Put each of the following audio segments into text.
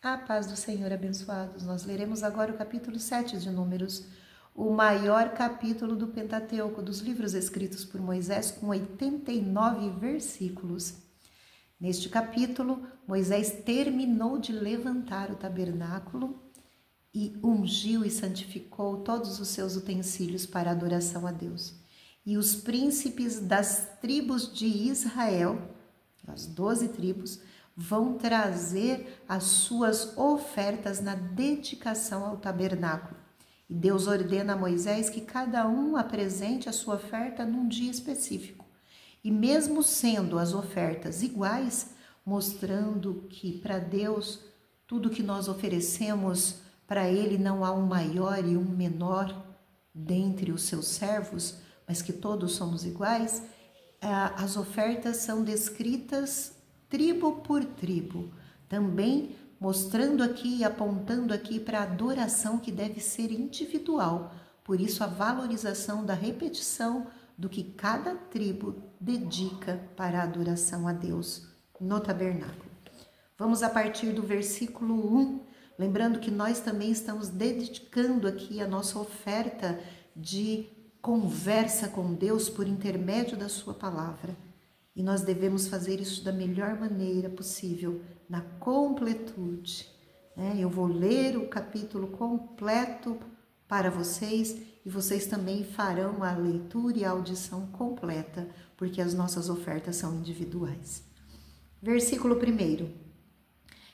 A paz do Senhor, abençoados. Nós leremos agora o capítulo 7 de Números, o maior capítulo do Pentateuco, dos livros escritos por Moisés, com 89 versículos. Neste capítulo, Moisés terminou de levantar o tabernáculo e ungiu e santificou todos os seus utensílios para adoração a Deus. E os príncipes das tribos de Israel, as 12 tribos, vão trazer as suas ofertas na dedicação ao tabernáculo. E Deus ordena a Moisés que cada um apresente a sua oferta num dia específico. E mesmo sendo as ofertas iguais, mostrando que para Deus tudo que nós oferecemos, para Ele não há um maior e um menor dentre os seus servos, mas que todos somos iguais, as ofertas são descritas tribo por tribo, também mostrando aqui e apontando aqui para a adoração que deve ser individual. Por isso a valorização da repetição do que cada tribo dedica para a adoração a Deus no tabernáculo. Vamos a partir do versículo 1, lembrando que nós também estamos dedicando aqui a nossa oferta de conversa com Deus por intermédio da sua palavra. E nós devemos fazer isso da melhor maneira possível, na completude. Eu vou ler o capítulo completo para vocês e vocês também farão a leitura e a audição completa, porque as nossas ofertas são individuais. Versículo 1.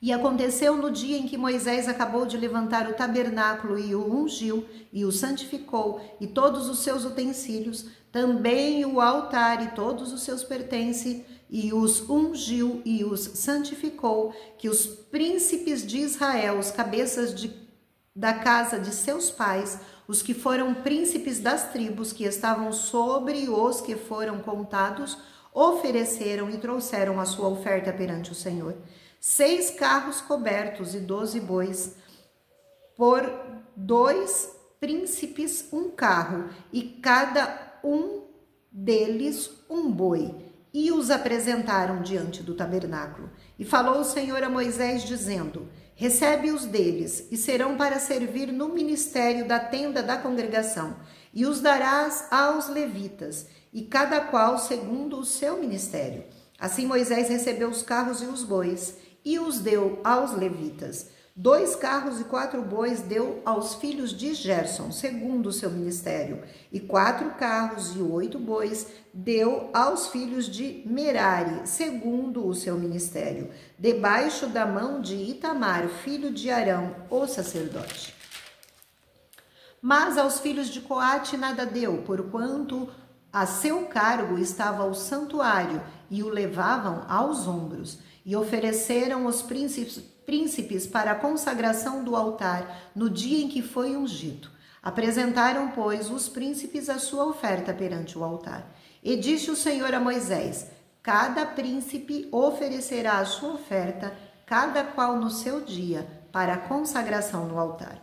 E aconteceu no dia em que Moisés acabou de levantar o tabernáculo e o ungiu e o santificou e todos os seus utensílios, também o altar e todos os seus pertences, e os ungiu e os santificou, que os príncipes de Israel, os cabeças da casa de seus pais, os que foram príncipes das tribos que estavam sobre os que foram contados, ofereceram e trouxeram a sua oferta perante o Senhor. 6 carros cobertos e 12 bois, por 2 príncipes um carro, e cada um deles um boi, e os apresentaram diante do tabernáculo. E falou o Senhor a Moisés, dizendo: recebe-os deles, e serão para servir no ministério da tenda da congregação, e os darás aos levitas, e cada qual segundo o seu ministério. Assim Moisés recebeu os carros e os bois, e os deu aos levitas. 2 carros e 4 bois deu aos filhos de Gerson, segundo o seu ministério, e 4 carros e 8 bois deu aos filhos de Merari, segundo o seu ministério, debaixo da mão de Itamar, filho de Arão, o sacerdote. Mas aos filhos de Coate nada deu, porquanto a seu cargo estava o santuário, e o levavam aos ombros. E ofereceram os príncipes para a consagração do altar no dia em que foi ungido. Apresentaram, pois, os príncipes a sua oferta perante o altar. E disse o Senhor a Moisés: cada príncipe oferecerá a sua oferta, cada qual no seu dia, para a consagração no altar.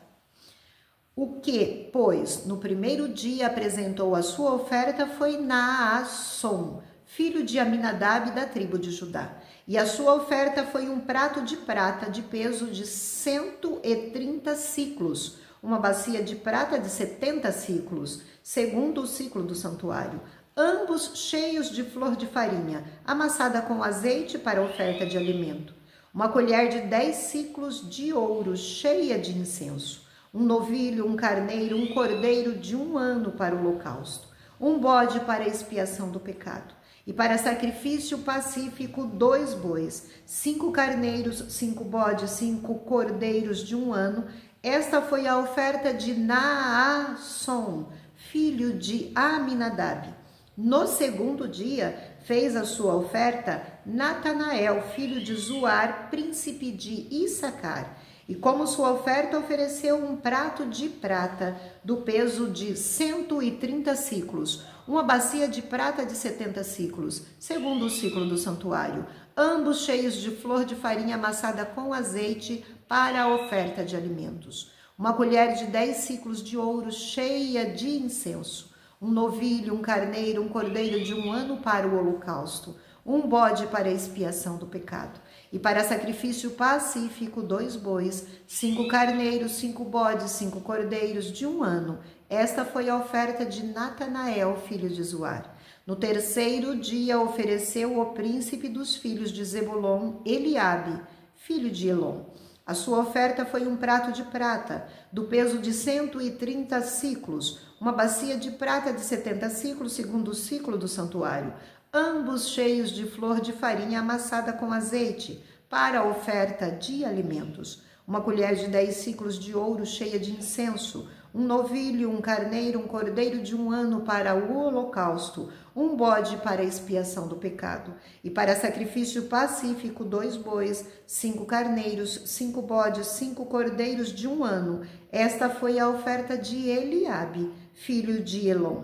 O que, pois, no primeiro dia apresentou a sua oferta foi Naasson, filho de Aminadab, da tribo de Judá. E a sua oferta foi um prato de prata de peso de 130 siclos, uma bacia de prata de 70 siclos, segundo o ciclo do santuário, ambos cheios de flor de farinha, amassada com azeite para oferta de alimento. Uma colher de 10 siclos de ouro, cheia de incenso. Um novilho, um carneiro, um cordeiro de 1 ano para o holocausto. Um bode para a expiação do pecado. E para sacrifício pacífico 2 bois, 5 carneiros, 5 bodes, 5 cordeiros de 1 ano. Esta foi a oferta de Naasson, filho de Aminadab. No segundo dia fez a sua oferta Natanael, filho de Zuar, príncipe de Issacar. E como sua oferta ofereceu um prato de prata do peso de 130 siclos, uma bacia de prata de 70 siclos, segundo o ciclo do santuário, ambos cheios de flor de farinha amassada com azeite para a oferta de alimentos. Uma colher de 10 siclos de ouro cheia de incenso. Um novilho, um carneiro, um cordeiro de 1 ano para o holocausto. Um bode para a expiação do pecado. E para sacrifício pacífico, 2 bois, 5 carneiros, 5 bodes, 5 cordeiros de 1 ano. Esta foi a oferta de Natanael, filho de Zuar. No 3º dia ofereceu o príncipe dos filhos de Zebulon, Eliabe, filho de Elon. A sua oferta foi um prato de prata, do peso de 130 siclos, uma bacia de prata de 70 siclos, segundo o ciclo do santuário, ambos cheios de flor de farinha amassada com azeite, para a oferta de alimentos. Uma colher de 10 siclos de ouro cheia de incenso, um novilho, um carneiro, um cordeiro de 1 ano para o holocausto, um bode para a expiação do pecado. E para sacrifício pacífico, 2 bois, 5 carneiros, 5 bodes, 5 cordeiros de 1 ano. Esta foi a oferta de Eliabe, filho de Elon.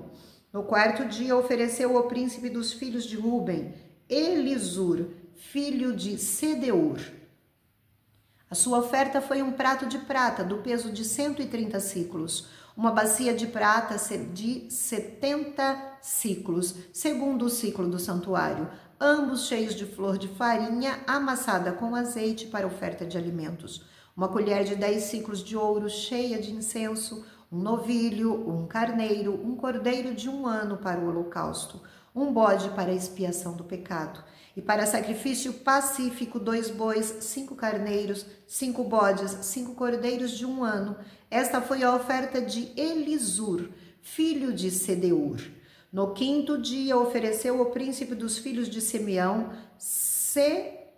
No 4º dia ofereceu o príncipe dos filhos de Ruben, Elisur, filho de Sedeur. A sua oferta foi um prato de prata, do peso de 130 siclos, uma bacia de prata de 70 siclos, segundo o ciclo do santuário, ambos cheios de flor de farinha amassada com azeite para oferta de alimentos. Uma colher de 10 siclos de ouro cheia de incenso, um novilho, um carneiro, um cordeiro de 1 ano para o holocausto, um bode para a expiação do pecado. E para sacrifício pacífico, 2 bois, 5 carneiros, 5 bodes, 5 cordeiros de 1 ano. Esta foi a oferta de Elisur, filho de Sedeur. No 5º dia ofereceu o príncipe dos filhos de Simeão,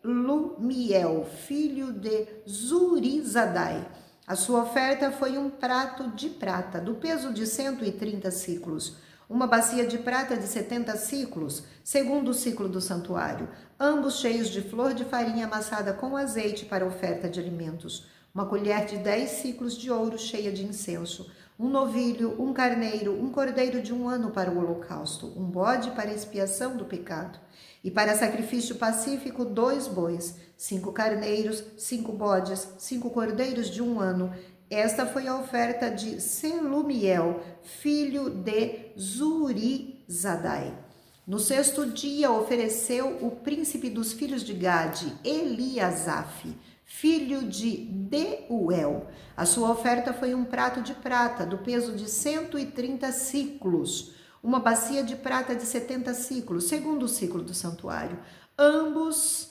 Selumiel, filho de Zurizadai. A sua oferta foi um prato de prata, do peso de 130 siclos, uma bacia de prata de 70 siclos, segundo o ciclo do santuário, ambos cheios de flor de farinha amassada com azeite para oferta de alimentos. Uma colher de 10 siclos de ouro cheia de incenso, um novilho, um carneiro, um cordeiro de 1 ano para o holocausto, um bode para a expiação do pecado. E para sacrifício pacífico, 2 bois, 5 carneiros, 5 bodes, 5 cordeiros de 1 ano. Esta foi a oferta de Selumiel, filho de Zurizadai. No 6º dia ofereceu o príncipe dos filhos de Gade, Eliasaf, filho de Deuel. A sua oferta foi um prato de prata, do peso de 130 siclos, uma bacia de prata de 70 siclos, segundo o ciclo do santuário, ambos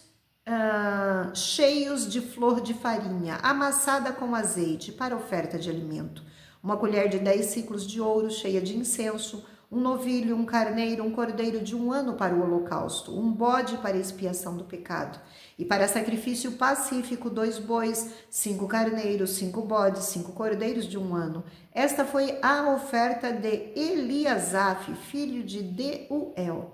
cheios de flor de farinha, amassada com azeite para oferta de alimento. Uma colher de 10 siclos de ouro cheia de incenso, um novilho, um carneiro, um cordeiro de 1 ano para o holocausto, um bode para a expiação do pecado. E para sacrifício pacífico, 2 bois, 5 carneiros, 5 bodes, 5 cordeiros de 1 ano. Esta foi a oferta de Eliasaf, filho de Deuel.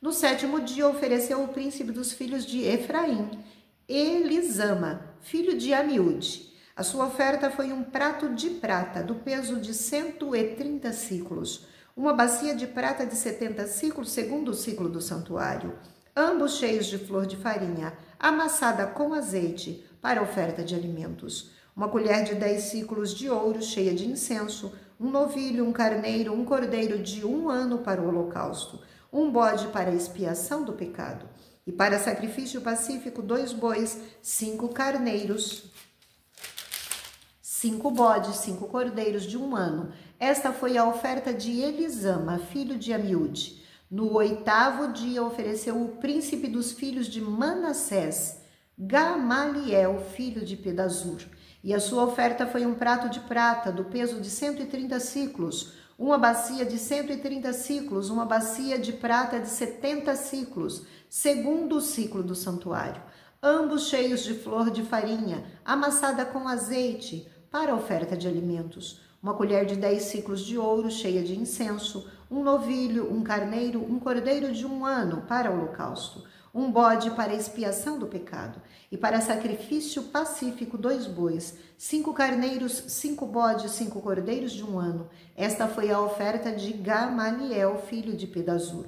No 7º dia ofereceu o príncipe dos filhos de Efraim, Elisama, filho de Amiúde. A sua oferta foi um prato de prata, do peso de 130 siclos, uma bacia de prata de 70 siclos, segundo o ciclo do santuário, ambos cheios de flor de farinha, amassada com azeite, para oferta de alimentos. Uma colher de 10 siclos de ouro, cheia de incenso, um novilho, um carneiro, um cordeiro de 1 ano para o holocausto, um bode para a expiação do pecado. E para sacrifício pacífico, 2 bois, 5 carneiros, 5 bodes, 5 cordeiros de 1 ano. Esta foi a oferta de Elisama, filho de Amiúde. No 8º dia ofereceu o príncipe dos filhos de Manassés, Gamaliel, filho de Pedazur. E a sua oferta foi um prato de prata, do peso de 130 siclos, uma bacia de 130 siclos, uma bacia de prata de 70 siclos, segundo o ciclo do santuário, ambos cheios de flor de farinha, amassada com azeite, para oferta de alimentos. Uma colher de 10 siclos de ouro, cheia de incenso, um novilho, um carneiro, um cordeiro de 1 ano, para o holocausto, um bode para a expiação do pecado, e para sacrifício pacífico, 2 bois, 5 carneiros, 5 bodes, 5 cordeiros de 1 ano. Esta foi a oferta de Gamaliel, filho de Pedazur.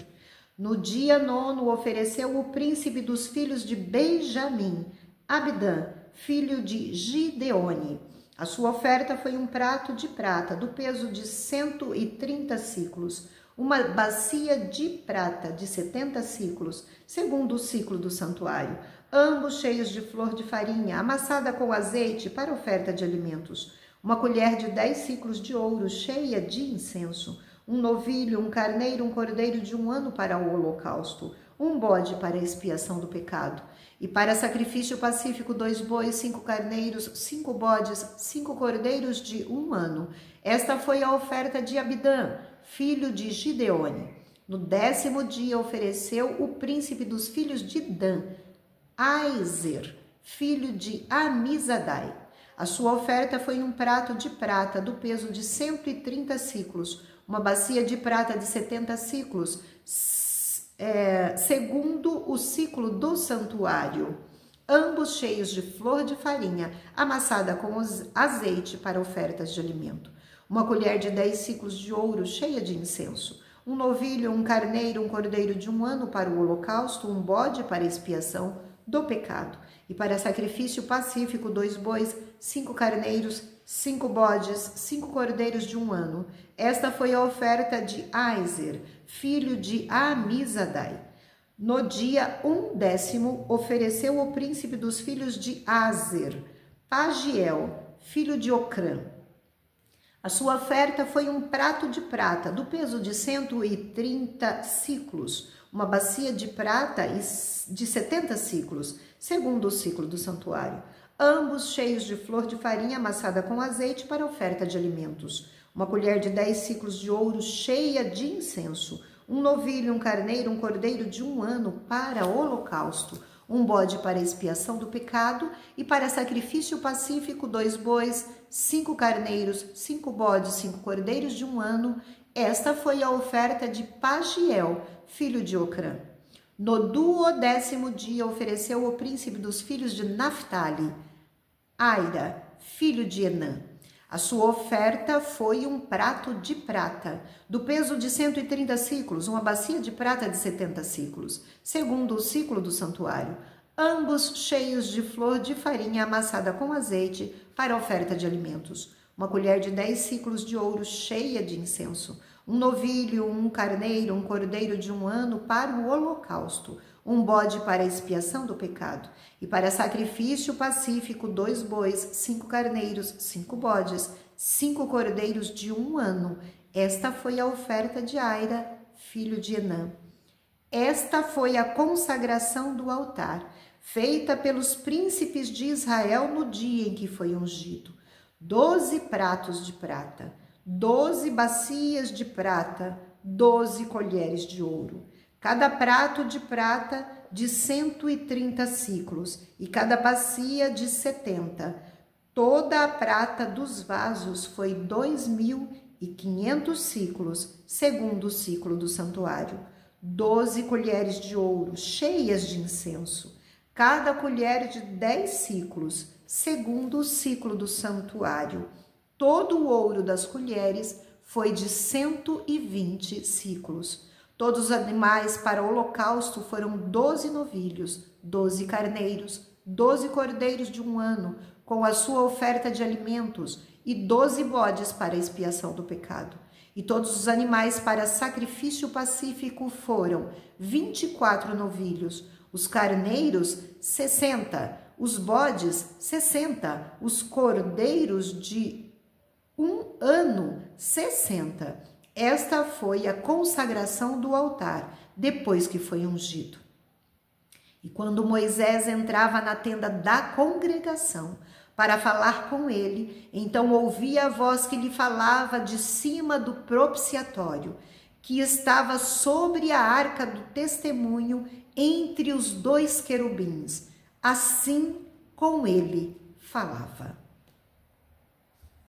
No dia 9º ofereceu o príncipe dos filhos de Benjamim, Abidã, filho de Gideone. A sua oferta foi um prato de prata, do peso de 130 siclos, uma bacia de prata de 70 siclos, segundo o ciclo do santuário, ambos cheios de flor de farinha, amassada com azeite para oferta de alimentos. Uma colher de 10 siclos de ouro, cheia de incenso. Um novilho, um carneiro, um cordeiro de 1 ano para o holocausto. Um bode para a expiação do pecado. E para sacrifício pacífico, 2 bois, 5 carneiros, 5 bodes, 5 cordeiros de 1 ano. Esta foi a oferta de Abidã, filho de Gideone. No 10º dia ofereceu o príncipe dos filhos de Dan, Aizer, filho de Amizadai. A sua oferta foi um prato de prata do peso de 130 siclos, uma bacia de prata de 70 siclos, segundo o ciclo do santuário, ambos cheios de flor de farinha, amassada com azeite para ofertas de alimento. Uma colher de 10 siclos de ouro, cheia de incenso. Um novilho, um carneiro, um cordeiro de 1 ano para o holocausto, um bode para expiação do pecado. E para sacrifício pacífico, 2 bois, 5 carneiros, 5 bodes, 5 cordeiros de 1 ano. Esta foi a oferta de Aizer, filho de Amizadai. No dia 10º, ofereceu o príncipe dos filhos de Azer, Pagiel, filho de Ocrã. A sua oferta foi um prato de prata, do peso de 130 siclos, uma bacia de prata de 70 siclos, segundo o ciclo do santuário, ambos cheios de flor de farinha amassada com azeite para oferta de alimentos. Uma colher de 10 siclos de ouro cheia de incenso, um novilho, um carneiro, um cordeiro de 1 ano para holocausto, um bode para expiação do pecado e para sacrifício pacífico, 2 bois, 5 carneiros, 5 bodes, 5 cordeiros de 1 ano. Esta foi a oferta de Pagiel, filho de Ocrã. No 10º dia ofereceu o príncipe dos filhos de Naphtali, Aira, filho de Enã. A sua oferta foi um prato de prata, do peso de 130 siclos, uma bacia de prata de 70 siclos, segundo o ciclo do santuário, ambos cheios de flor de farinha amassada com azeite para oferta de alimentos. Uma colher de 10 siclos de ouro cheia de incenso, um novilho, um carneiro, um cordeiro de 1 ano para o holocausto, um bode para a expiação do pecado, e para sacrifício pacífico, 2 bois, 5 carneiros, 5 bodes, 5 cordeiros de 1 ano. Esta foi a oferta de Aira, filho de Enã. Esta foi a consagração do altar, feita pelos príncipes de Israel no dia em que foi ungido. 12 pratos de prata, 12 bacias de prata, 12 colheres de ouro. Cada prato de prata de 130 siclos e cada bacia de 70. Toda a prata dos vasos foi 2.500 siclos, segundo o ciclo do santuário. 12 colheres de ouro cheias de incenso, cada colher de 10 siclos, segundo o ciclo do santuário. Todo o ouro das colheres foi de 120 siclos. Todos os animais para o holocausto foram 12 novilhos, 12 carneiros, 12 cordeiros de 1 ano, com a sua oferta de alimentos, e 12 bodes para a expiação do pecado. E todos os animais para sacrifício pacífico foram 24 novilhos, os carneiros 60, os bodes 60, os cordeiros de 1 ano 60. Esta foi a consagração do altar, depois que foi ungido. E quando Moisés entrava na tenda da congregação para falar com ele, então ouvia a voz que lhe falava de cima do propiciatório, que estava sobre a arca do testemunho entre os 2 querubins. Assim com ele falava.